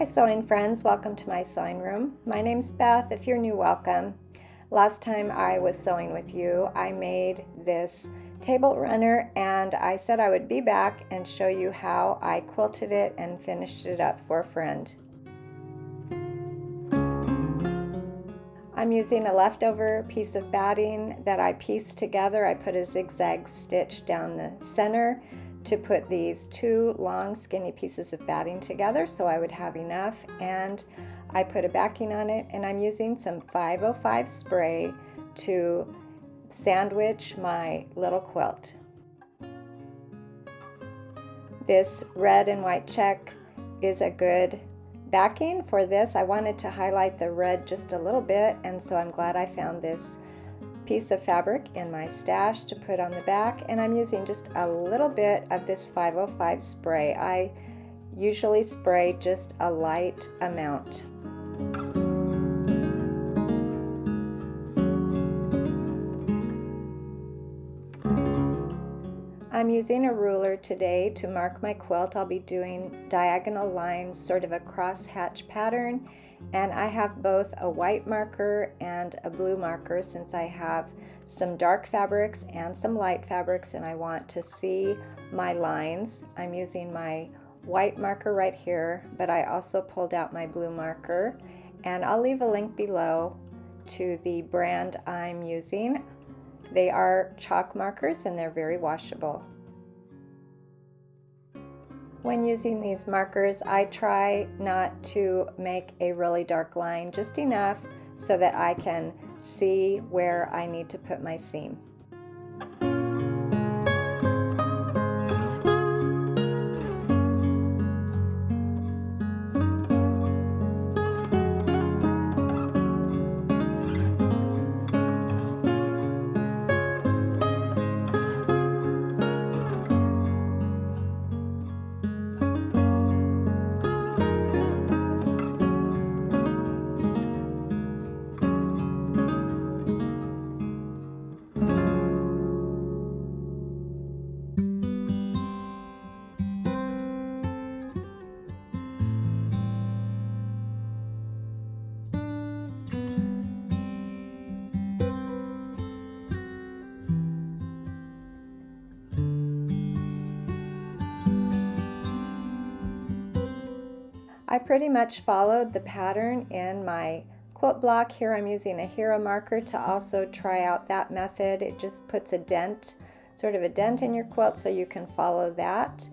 sewing friends, welcome to my sewing room. My name's Beth. If you're new, welcome. Last time I was sewing with you, I made this table runner and I said I would be back and show you how I quilted it and finished it up for a friend. I'm using a leftover piece of batting that I pieced together. I put a zigzag stitch down the center to put these two long skinny pieces of batting together so I would have enough, and I put a backing on it, and I'm using some 505 spray to sandwich my little quilt. This red and white check is a good backing for this. I wanted to highlight the red just a little bit, and so I'm glad I found this piece of fabric in my stash to put on the back, and I'm using just a little bit of this 505 spray. I usually spray just a light amount. I'm using a ruler today to mark my quilt. I'll be doing diagonal lines, sort of a crosshatch pattern, and I have both a white marker and a blue marker since I have some dark fabrics and some light fabrics and I want to see my lines. I'm using my white marker right here, but I also pulled out my blue marker, and I'll leave a link below to the brand I'm using. They are chalk markers and they're very washable. When using these markers, I try not to make a really dark line, just enough so that I can see where I need to put my seam. I pretty much followed the pattern in my quilt block. Here I'm using a hero marker to also try out that method. It just puts a dent, sort of a dent in your quilt, so you can follow that.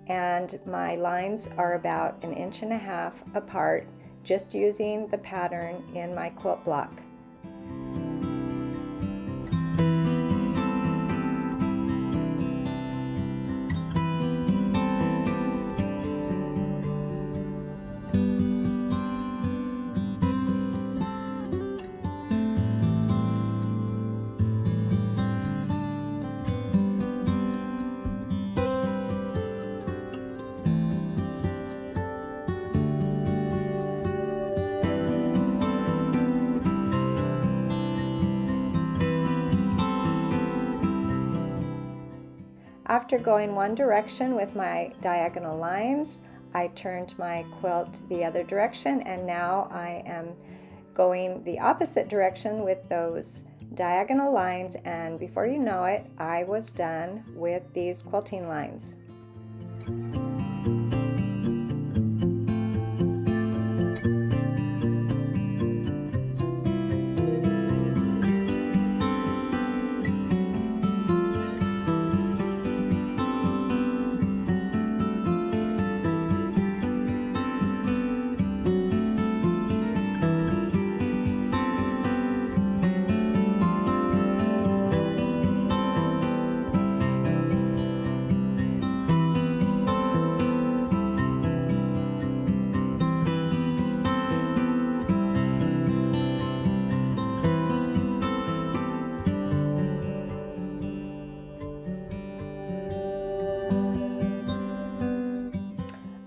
And my lines are about 1.5 inches apart, just using the pattern in my quilt block. After going one direction with my diagonal lines, I turned my quilt the other direction, and now I am going the opposite direction with those diagonal lines, and before you know it, I was done with these quilting lines.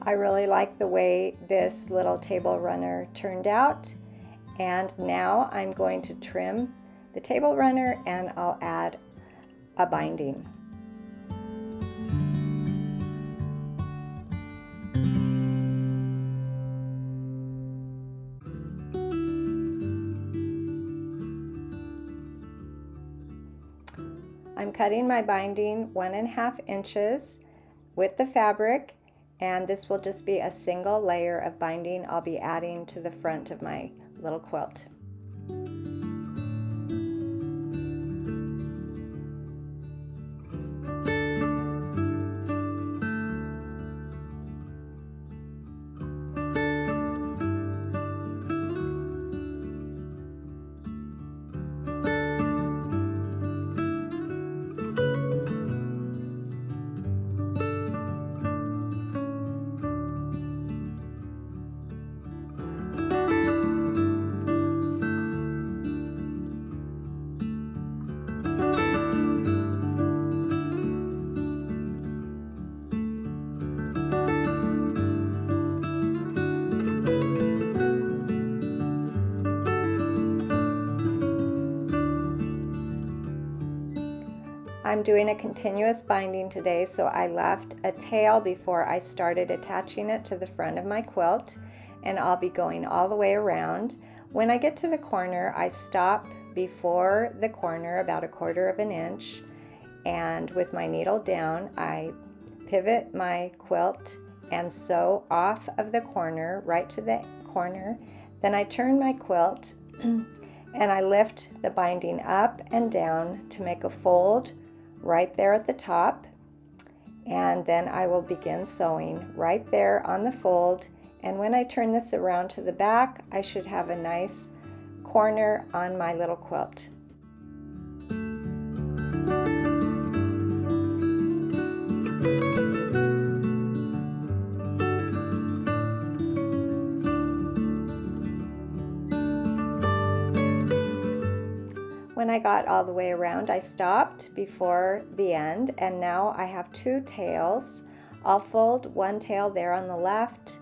I really like the way this little table runner turned out, and now I'm going to trim the table runner and I'll add a binding. I'm cutting my binding 1.5 inches with the fabric, and this will just be a single layer of binding I'll be adding to the front of my little quilt. I'm doing a continuous binding today, so I left a tail before I started attaching it to the front of my quilt, and I'll be going all the way around. When I get to the corner, I stop before the corner about 1/4 inch, and with my needle down, I pivot my quilt and sew off of the corner right to the corner. Then I turn my quilt and I lift the binding up and down to make a fold right there at the top, and then I will begin sewing right there on the fold. And when I turn this around to the back, I should have a nice corner on my little quilt. When I got all the way around, I stopped before the end, and now I have 2 tails. I'll fold one tail there on the left,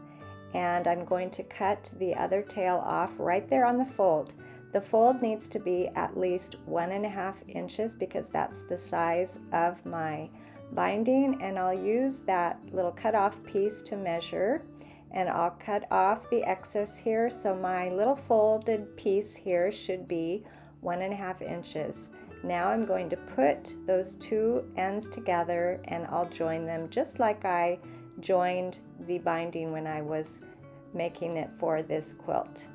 and I'm going to cut the other tail off right there on the fold. The fold needs to be at least 1.5 inches because that's the size of my binding, and I'll use that little cut off piece to measure, and I'll cut off the excess here, so my little folded piece here should be 1.5 inches. Now I'm going to put those 2 ends together, and I'll join them just like I joined the binding when I was making it for this quilt.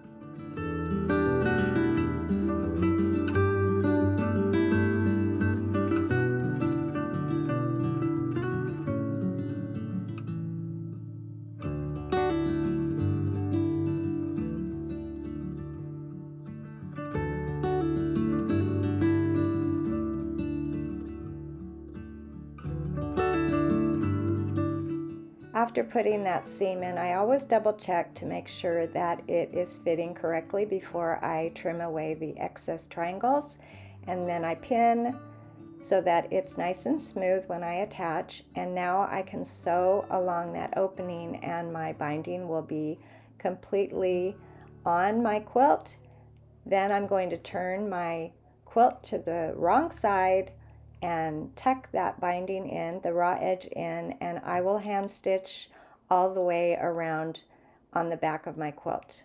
After putting that seam in, I always double check to make sure that it is fitting correctly before I trim away the excess triangles, and then I pin so that it's nice and smooth when I attach. And now I can sew along that opening, and my binding will be completely on my quilt. Then I'm going to turn my quilt to the wrong side and tuck that binding in, the raw edge in, and I will hand stitch all the way around on the back of my quilt.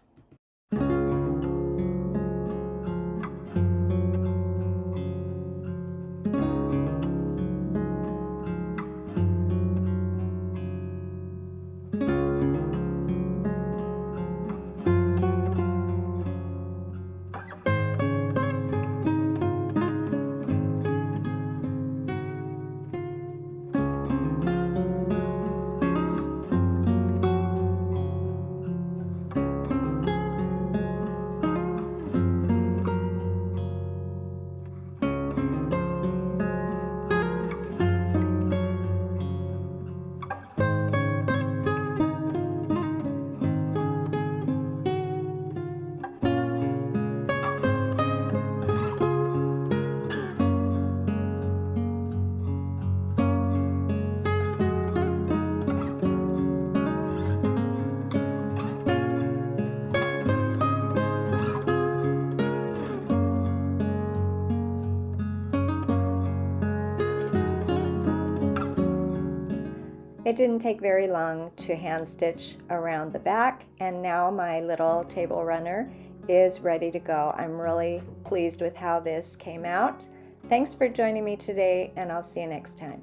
It didn't take very long to hand stitch around the back, and now my little table runner is ready to go. I'm really pleased with how this came out. Thanks for joining me today, and I'll see you next time.